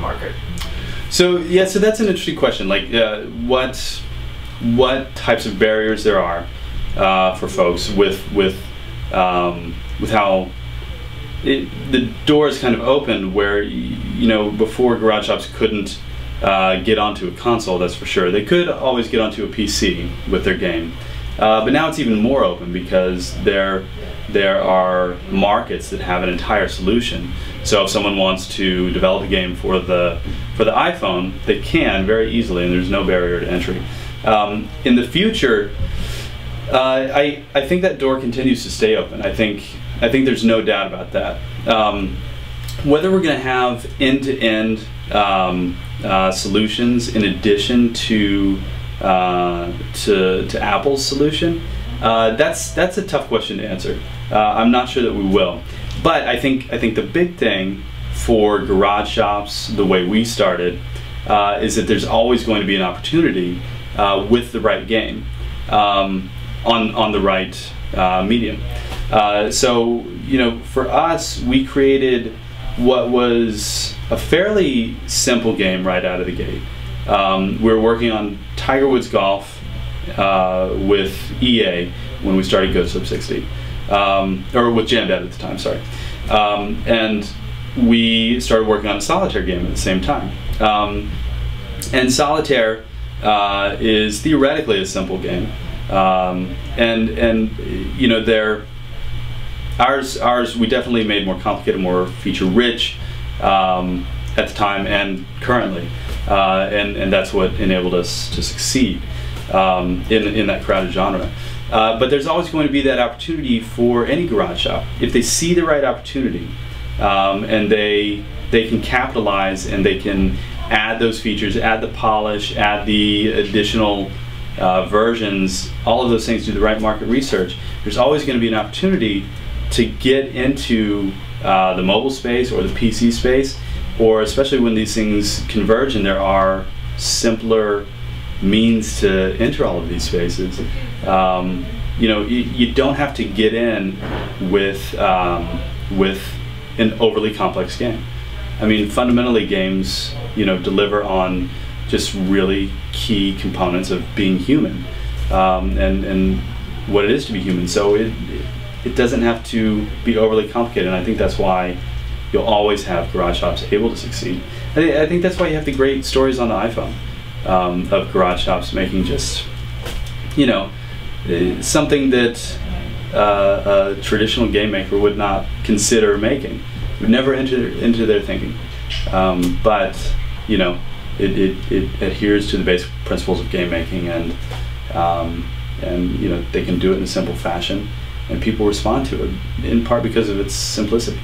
market? So yeah, so that's an interesting question. Like, what types of barriers there are for folks with how the door is kind of opened, where before garage shops couldn't get onto a console, that's for sure. They could always get onto a PC with their game, but now it's even more open because there are markets that have an entire solution. So if someone wants to develop a game for the iPhone, they can very easily, and there's no barrier to entry. In the future, I think that door continues to stay open. I think there's no doubt about that. Whether we're going to have end-to-end solutions in addition to Apple's solution, that's a tough question to answer. I'm not sure that we will, but I think the big thing for garage shops, the way we started, is that there's always going to be an opportunity with the right game on the right medium. So for us, we created what was a fairly simple game right out of the gate. We were working on Tiger Woods Golf with EA when we started Go Sub 60, or with Jammed at the time, sorry. And we started working on a solitaire game at the same time. And solitaire is theoretically a simple game, ours we definitely made more complicated, more feature rich at the time and currently, and that's what enabled us to succeed in that crowded genre. But there's always going to be that opportunity for any garage shop if they see the right opportunity, and they can capitalize and they can add those features, add the polish, add the additional versions, all of those things, do the right market research. There's always going to be an opportunity to get into the mobile space or the PC space, or especially when these things converge and there are simpler means to enter all of these spaces. You don't have to get in with an overly complex game. I mean, fundamentally, games deliver on just really key components of being human, and what it is to be human. So it doesn't have to be overly complicated, and I think that's why you'll always have garage shops able to succeed. I think that's why you have the great stories on the iPhone of garage shops making just something that a traditional game maker would not consider making, would never enter into their thinking, but it adheres to the basic principles of game making, and they can do it in a simple fashion, and people respond to it in part because of its simplicity.